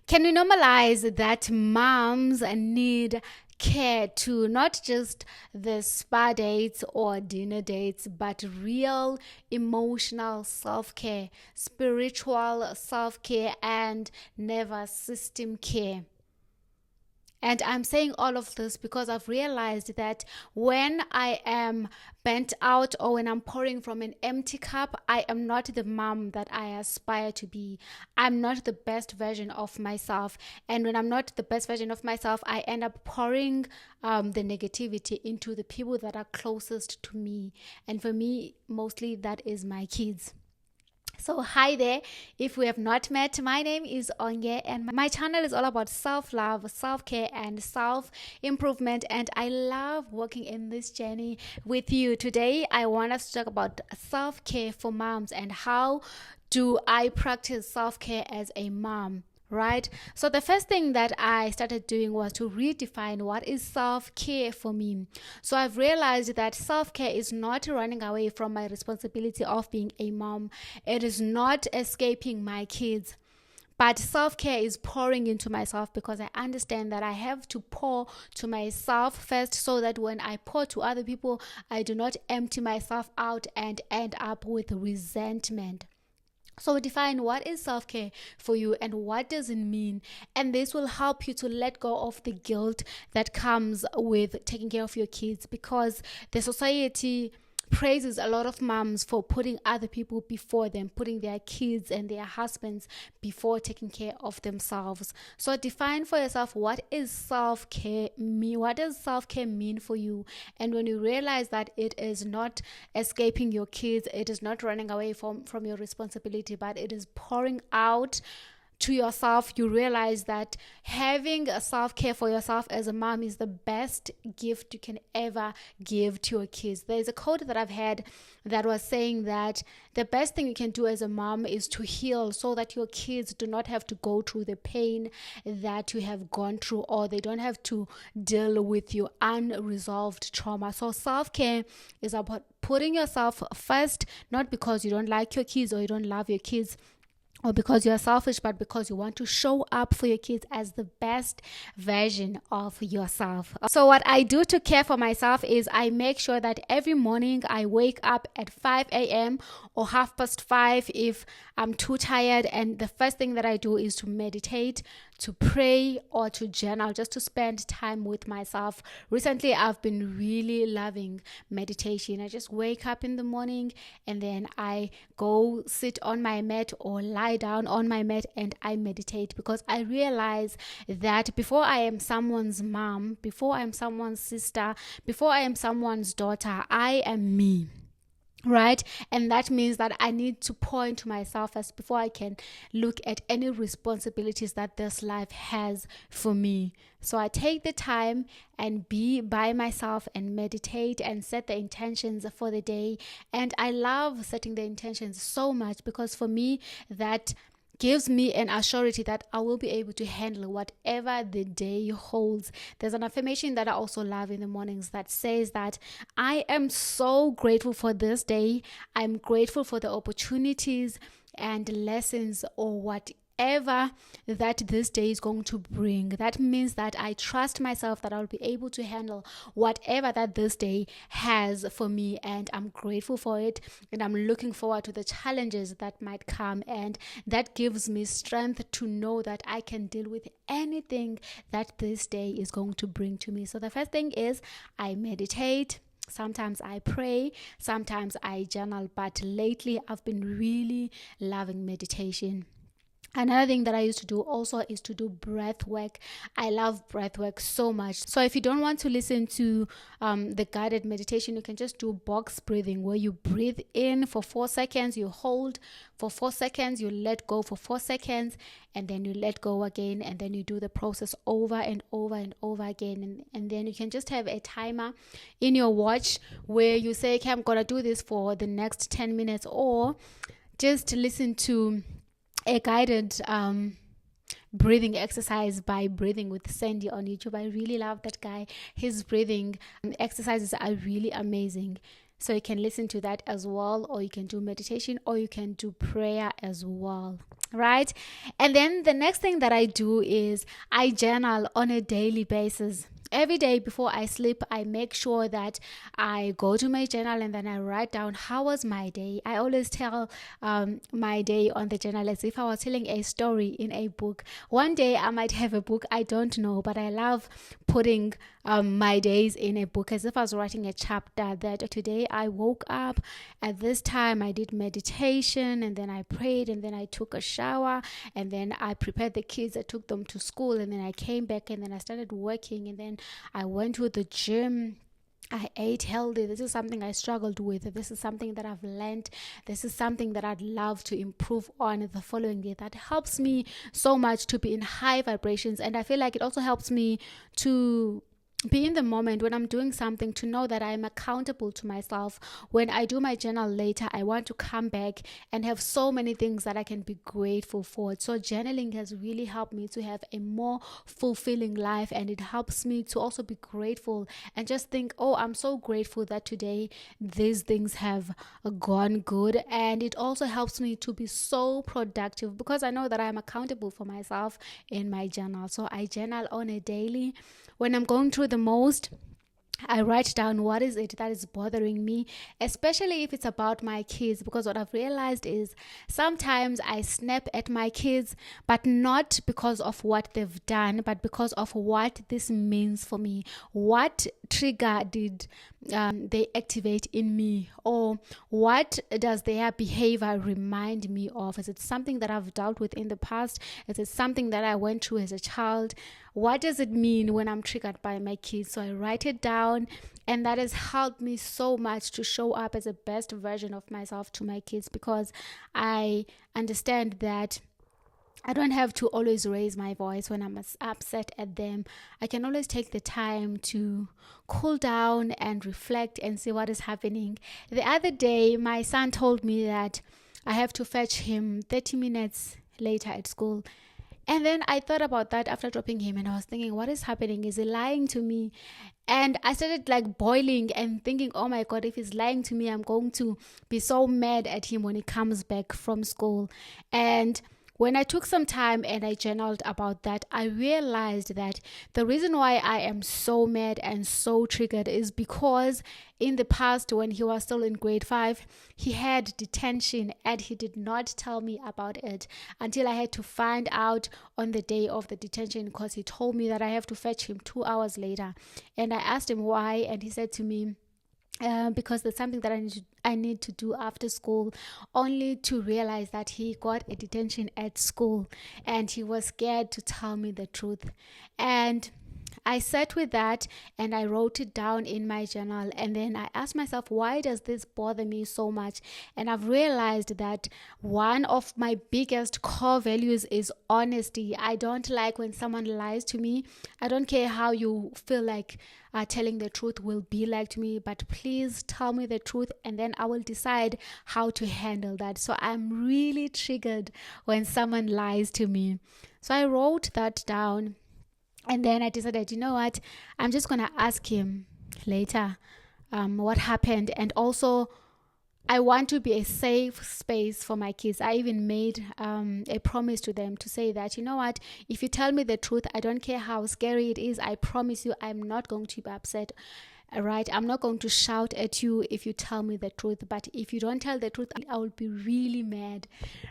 Can we normalize that moms need care too? Not just the spa dates or dinner dates, but real emotional self care, spiritual self care, and nervous system care. And I'm saying all of this because I've realized that when I am bent out or when I'm pouring from an empty cup, I am not the mom that I aspire to be. I'm not the best version of myself. And when I'm not the best version of myself, I end up pouring the negativity into the people that are closest to me. And for me, mostly that is my kids. So, hi there. If we have not met, my name is Onye, and my channel is all about self love, self care, and self improvement. And I love working in this journey with you. Today, I want us to talk about self care for moms and how do I practice self care as a mom. Right? So, the first thing that I started doing was to redefine what is self care for me. So, I've realized that self care is not running away from my responsibility of being a mom, it is not escaping my kids. But self care is pouring into myself because I understand that I have to pour to myself first so that when I pour to other people, I do not empty myself out and end up with resentment. So define what is self-care for you and what does it mean. And this will help you to let go of the guilt that comes with taking care of your kids, because the society praises a lot of moms for putting other people before them, putting their kids and their husbands before taking care of themselves. So define for yourself, what is self-care mean? What does self-care mean for you? And when you realize that it is not escaping your kids, it is not running away from your responsibility, but it is pouring out to yourself, you realize that having a self-care for yourself as a mom is the best gift you can ever give to your kids. There's a quote that I've had that was saying that the best thing you can do as a mom is to heal so that your kids do not have to go through the pain that you have gone through, or they don't have to deal with your unresolved trauma. So self-care is about putting yourself first, not because you don't like your kids or you don't love your kids, or because you're selfish, but because you want to show up for your kids as the best version of yourself. So what I do to care for myself is I make sure that every morning I wake up at 5 a.m. or 5:30 if I'm too tired. And the first thing that I do is to meditate, to pray, or to journal, just to spend time with myself. Recently, I've been really loving meditation. I just wake up in the morning and then I go sit on my mat or lie down on my mat and I meditate, because I realize that before I am someone's mom, before I am someone's sister, before I am someone's daughter, I am me. Right? And that means that I need to pour into myself first before I can look at any responsibilities that this life has for me. So I take the time and be by myself and meditate and set the intentions for the day. And I love setting the intentions so much because for me, that gives me an assurity that I will be able to handle whatever the day holds. There's an affirmation that I also love in the mornings that says that I am so grateful for this day. I'm grateful for the opportunities and lessons or whatever that this day is going to bring. That means that I trust myself that I'll be able to handle whatever that this day has for me, and I'm grateful for it, and I'm looking forward to the challenges that might come, and that gives me strength to know that I can deal with anything that this day is going to bring to me. So the first thing is I meditate. Sometimes I pray, sometimes I journal, but lately I've been really loving meditation. Another thing that I used to do also is to do breath work. I love breath work so much. So if you don't want to listen to the guided meditation, you can just do box breathing, where you breathe in for 4 seconds, you hold for 4 seconds, you let go for 4 seconds, and then you let go again, and then you do the process over and over and over again. And then you can just have a timer in your watch where you say, okay, I'm going to do this for the next 10 minutes, or just listen to a guided breathing exercise by Breathing with Sandy on YouTube. I really love that guy. His breathing exercises are really amazing. So you can listen to that as well, or you can do meditation, or you can do prayer as well. Right? And then the next thing that I do is I journal on a daily basis. Every day before I sleep, I make sure that I go to my journal and then I write down how was my day. I always tell my day on the journal as if I was telling a story in a book. One day I might have a book, I don't know, but I love putting my days in a book as if I was writing a chapter. That today I woke up at this time, I did meditation, and then I prayed, and then I took a shower, and then I prepared the kids, I took them to school, and then I came back, and then I started working, and then I went to the gym. I ate healthy. This is something I struggled with. This is something that I've learned. This is something that I'd love to improve on the following day. That helps me so much to be in high vibrations. And I feel like it also helps me to be in the moment when I'm doing something, to know that I'm accountable to myself. When I do my journal later, I want to come back and have so many things that I can be grateful for. So journaling has really helped me to have a more fulfilling life, and it helps me to also be grateful and just think, oh, I'm so grateful that today these things have gone good. And it also helps me to be so productive because I know that I'm accountable for myself in my journal. So I journal on a daily. When I'm going through the most, I write down what is it that is bothering me, especially if it's about my kids, because what I've realized is sometimes I snap at my kids, but not because of what they've done, but because of what this means for me. What trigger did they activate in me, or what does their behavior remind me of? Is it something that I've dealt with in the past? Is it something that I went through as a child? What does it mean when I'm triggered by my kids? So I write it down, and that has helped me so much to show up as the best version of myself to my kids, because I understand that I don't have to always raise my voice when I'm upset at them. I can always take the time to cool down and reflect and see what is happening. The other day, my son told me that I have to fetch him 30 minutes later at school. And then I thought about that after dropping him, and I was thinking, what is happening? Is he lying to me? And I started like boiling and thinking, oh my God, if he's lying to me, I'm going to be so mad at him when he comes back from school. And when I took some time and I journaled about that, I realized that the reason why I am so mad and so triggered is because in the past, when he was still in grade 5, he had detention and he did not tell me about it until I had to find out on the day of the detention, because he told me that I have to fetch him 2 hours later. And I asked him why, and he said to me, because there's something that I need to do after school, only to realize that he got a detention at school and he was scared to tell me the truth. And I sat with that and I wrote it down in my journal, and then I asked myself, why does this bother me so much? And I've realized that one of my biggest core values is honesty. I don't like when someone lies to me. I don't care how you feel like telling the truth will be like to me, but please tell me the truth, and then I will decide how to handle that. So I'm really triggered when someone lies to me. So I wrote that down. And then I decided, you know what, I'm just going to ask him later what happened. And also, I want to be a safe space for my kids. I even made a promise to them to say that, you know what, if you tell me the truth, I don't care how scary it is, I promise you I'm not going to be upset. Right? I'm not going to shout at you if you tell me the truth, but if you don't tell the truth, I will be really mad.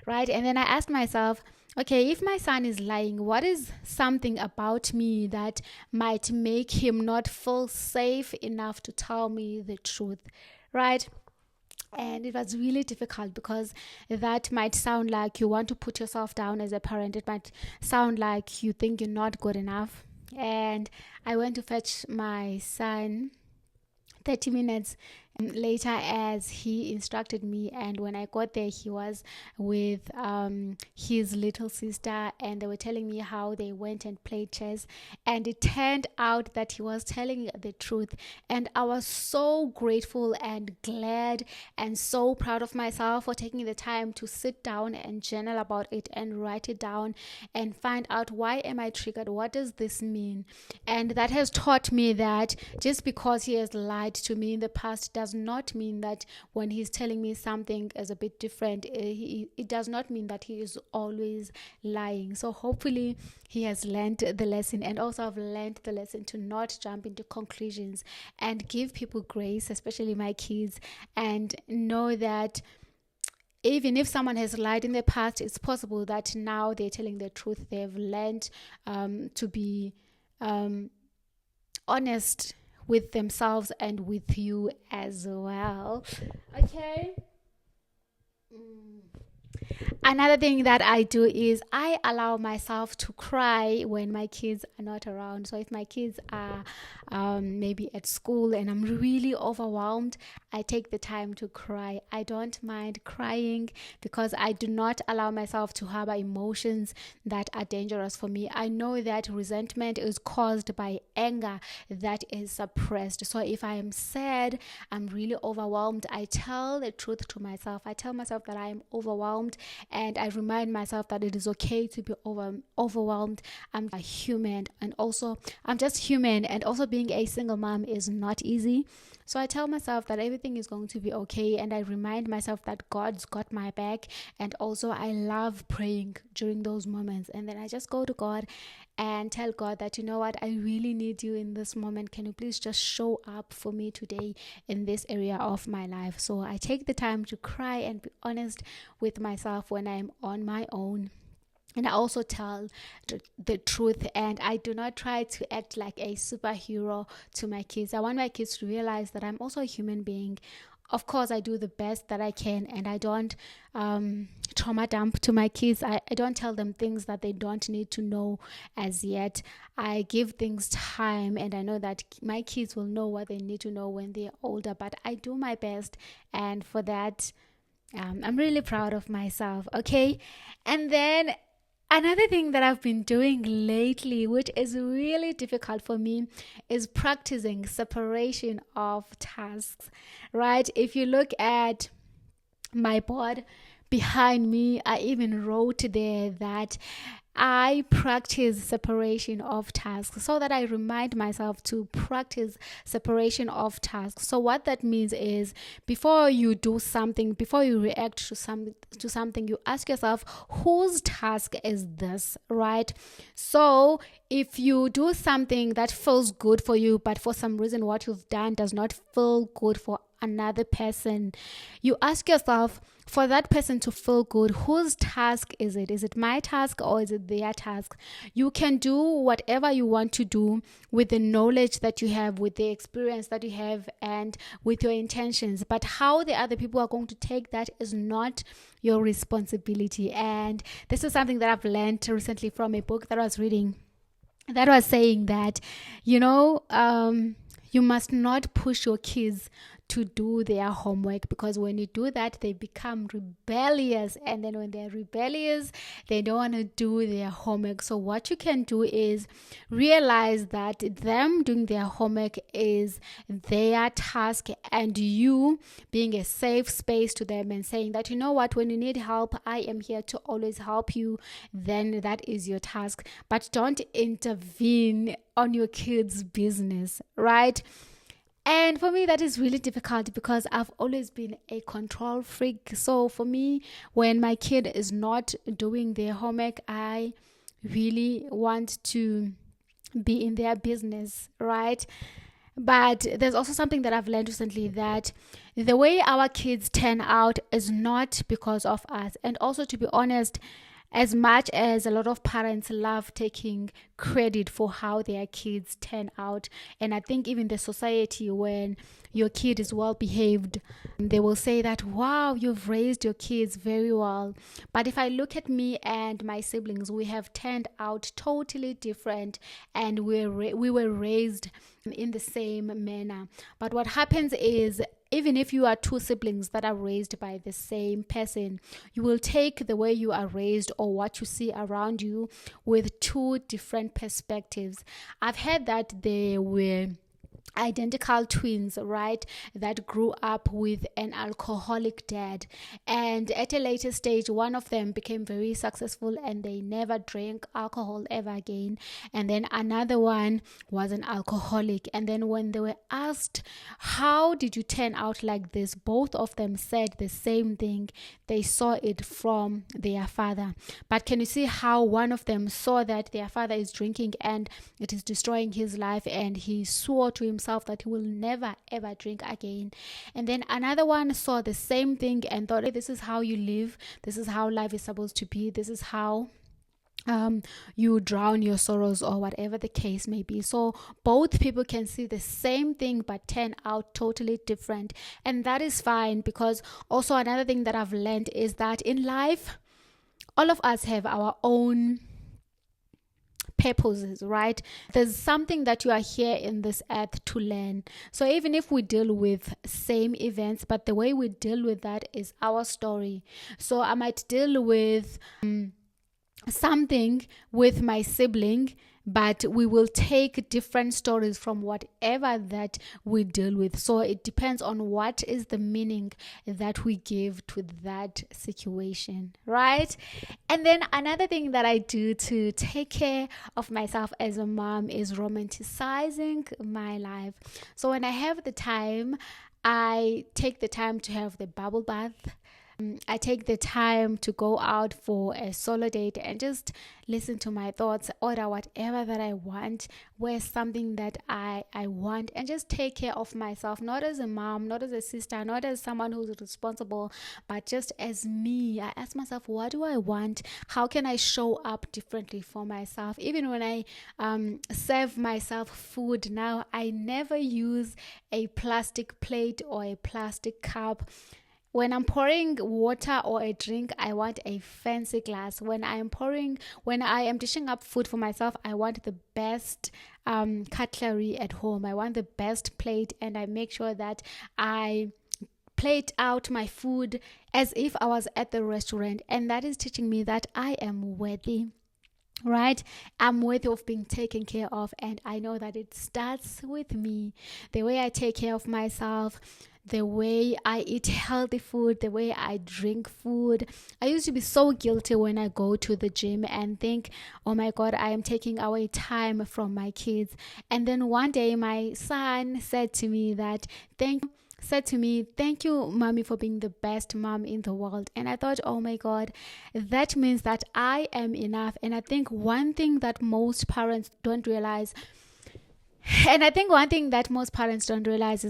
Right? And then I asked myself, okay, if my son is lying, what is something about me that might make him not feel safe enough to tell me the truth? Right? And it was really difficult, because that might sound like you want to put yourself down as a parent. It might sound like you think you're not good enough. And I went to fetch my son 30 minutes later as he instructed me, and when I got there, he was with his little sister, and they were telling me how they went and played chess, and it turned out that he was telling the truth. And I was so grateful and glad and so proud of myself for taking the time to sit down and journal about it and write it down and find out, why am I triggered? What does this mean? And that has taught me that just because he has lied to me in the past does not mean that when he's telling me something is a bit different, it does not mean that he is always lying. So hopefully he has learned the lesson, and also I've learned the lesson to not jump into conclusions and give people grace, especially my kids, and know that even if someone has lied in the past, it's possible that now they're telling the truth. They've learned to be honest with themselves and with you as well. Okay. Another thing that I do is I allow myself to cry when my kids are not around. So if my kids are maybe at school and I'm really overwhelmed, I take the time to cry. I don't mind crying because I do not allow myself to harbor emotions that are dangerous for me. I know that resentment is caused by anger that is suppressed. So if I am sad, I'm really overwhelmed, I tell the truth to myself. I tell myself that I am overwhelmed, and I remind myself that it is okay to be overwhelmed. I'm a human, and also I'm just human, and also being a single mom is not easy. So I tell myself that everything is going to be okay, and I remind myself that God's got my back. And also I love praying during those moments, and then I just go to God and tell God that, you know what, I really need you in this moment. Can you please just show up for me today in this area of my life? So I take the time to cry and be honest with myself when I'm on my own. And I also tell the truth, and I do not try to act like a superhero to my kids. I want my kids to realize that I'm also a human being. Of course, I do the best that I can, and I don't trauma dump to my kids. I don't tell them things that they don't need to know as yet. I give things time, and I know that my kids will know what they need to know when they're older, but I do my best, and for that, I'm really proud of myself, okay? And then another thing that I've been doing lately, which is really difficult for me, is practicing separation of tasks, right? If you look at my board behind me, I even wrote there that I practice separation of tasks, so that I remind myself to practice separation of tasks. So what that means is, before you do something, before you react to something, you ask yourself, whose task is this, right? So if you do something that feels good for you, but for some reason what you've done does not feel good for another person, you ask yourself, for that person to feel good, whose task is it? Is it my task or is it their task? You can do whatever you want to do with the knowledge that you have, with the experience that you have, and with your intentions. But how the other people are going to take that is not your responsibility. And this is something that I've learned recently from a book that I was reading, that was saying that, you must not push your kids to do their homework, because when you do that, they become rebellious, and then when they're rebellious, they don't want to do their homework. So what you can do is realize that them doing their homework is their task, and you being a safe space to them and saying that, you know what, when you need help, I am here to always help you, then that is your task. But don't intervene on your kids' business, right? And for me, that is really difficult because I've always been a control freak. So for me, when my kid is not doing their homework, I really want to be in their business, right? But there's also something that I've learned recently, that the way our kids turn out is not because of us. And also, to be honest, as much as a lot of parents love taking credit for how their kids turn out, and I think even the society, when your kid is well behaved, they will say that, wow, you've raised your kids very well. But if I look at me and my siblings, we have turned out totally different, and we were raised in the same manner. But what happens is, even if you are two siblings that are raised by the same person, you will take the way you are raised or what you see around you with two different perspectives. I've heard that there were identical twins, right, that grew up with an alcoholic dad, and at a later stage one of them became very successful and they never drank alcohol ever again, and then another one was an alcoholic. And then when they were asked, how did you turn out like this, both of them said the same thing: they saw it from their father. But can you see how one of them saw that their father is drinking and it is destroying his life, and he swore to himself that he will never ever drink again? And then another one saw the same thing and thought, hey, this is how you live, this is how life is supposed to be, this is how you drown your sorrows, or whatever the case may be. So both people can see the same thing but turn out totally different, and that is fine. Because also another thing that I've learned is that in life all of us have our own purposes, right? There's something that you are here in this earth to learn. So even if we deal with same events, but the way we deal with that is our story. So I might deal with something with my sibling, but we will take different stories from whatever that we deal with. So it depends on what is the meaning that we give to that situation, right? And then another thing that I do to take care of myself as a mom is romanticizing my life. So when I have the time, I take the time to have the bubble bath. I take the time to go out for a solo date and just listen to my thoughts, order whatever that I want, wear something that I want, and just take care of myself, not as a mom, not as a sister, not as someone who's responsible, but just as me. I ask myself, what do I want? How can I show up differently for myself? Even when I serve myself food now, I never use a plastic plate or a plastic cup. When I'm pouring water or a drink, I want a fancy glass. When I am dishing up food for myself, I want the best cutlery at home. I want the best plate, and I make sure that I plate out my food as if I was at the restaurant. And that is teaching me that I am worthy. Right? I'm worthy of being taken care of, and I know that it starts with me. The way I take care of myself, the way I eat healthy food, the way I drink food. I used to be so guilty when I go to the gym and think, oh my God, I am taking away time from my kids. And then one day my son said to me, thank you, mommy, for being the best mom in the world. And I thought, oh my God, that means that I am enough. And I think one thing that most parents don't realize is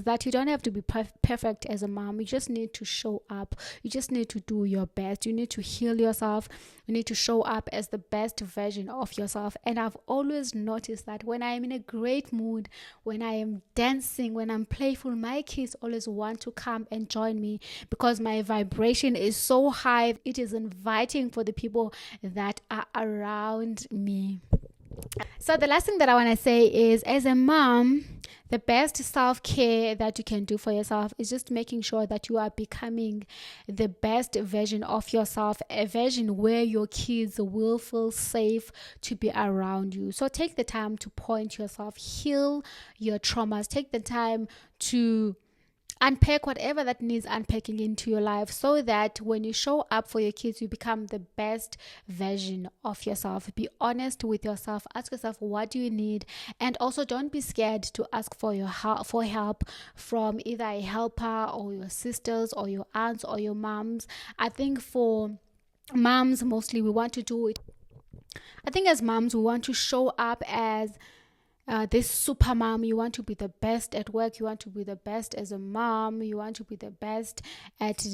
that you don't have to be perfect as a mom. You just need to show up. You just need to do your best. You need to heal yourself. You need to show up as the best version of yourself. And I've always noticed that when I am in a great mood, when I am dancing, when I'm playful, my kids always want to come and join me because my vibration is so high. It is inviting for the people that are around me. So the last thing that I want to say is, as a mom, the best self-care that you can do for yourself is just making sure that you are becoming the best version of yourself, a version where your kids will feel safe to be around you. So take the time to point yourself, heal your traumas, take the time to unpack whatever that needs unpacking into your life, so that when you show up for your kids, you become the best version of yourself. Be honest with yourself. Ask yourself, what do you need? And also don't be scared to ask for help from either a helper or your sisters or your aunts or your moms. I think for moms, mostly we want to do it. I think as moms, we want to show up as this super mom. You want to be the best at work, you want to be the best as a mom, you want to be the best at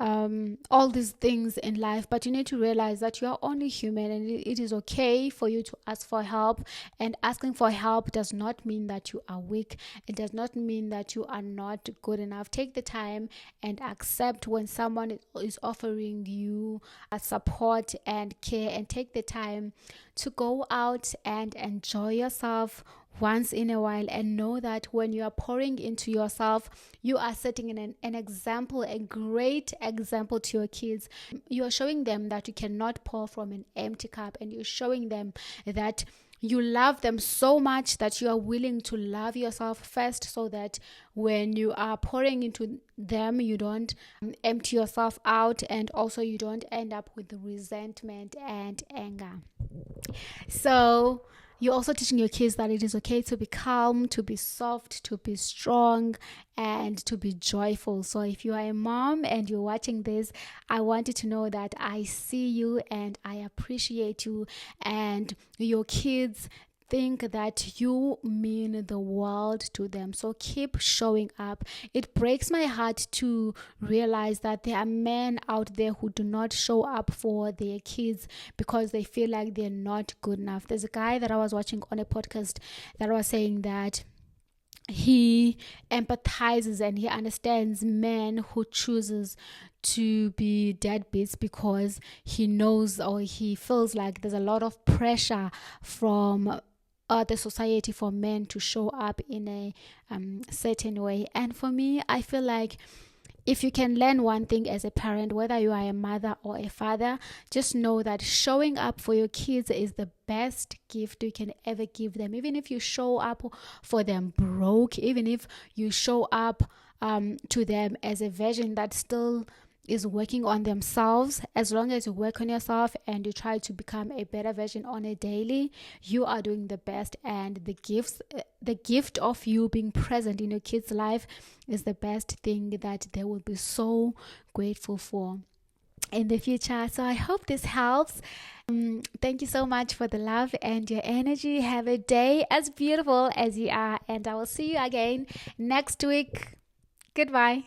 all these things in life. But you need to realize that you are only human, and it is okay for you to ask for help. And asking for help does not mean that you are weak. It does not mean that you are not good enough. Take the time and accept when someone is offering you support and care, and take the time to go out and enjoy yourself once in a while, and know that when you are pouring into yourself, you are setting an example, a great example to your kids. You are showing them that you cannot pour from an empty cup, and you're showing them that you love them so much that you are willing to love yourself first, so that when you are pouring into them, you don't empty yourself out, and also you don't end up with resentment and anger. So you're also teaching your kids that it is okay to be calm, to be soft, to be strong, and to be joyful. So if you are a mom and you're watching this, I want you to know that I see you and I appreciate you, and your kids think that you mean the world to them. So keep showing up. It breaks my heart to realize that there are men out there who do not show up for their kids because they feel like they're not good enough. There's a guy that I was watching on a podcast that was saying that he empathizes and he understands men who chooses to be deadbeats because he knows, or he feels like there's a lot of pressure from the society for men to show up in a certain way. And for me, I feel like if you can learn one thing as a parent, whether you are a mother or a father, just know that showing up for your kids is the best gift you can ever give them. Even if you show up for them broke, even if you show up to them as a version that still is working on themselves, as long as you work on yourself and you try to become a better version on a daily, you are doing the best. And the gift of you being present in your kids' life is the best thing that they will be so grateful for in the future. So I hope this helps. Thank you so much for the love and your energy. Have a day as beautiful as you are, and I will see you again next week. Goodbye.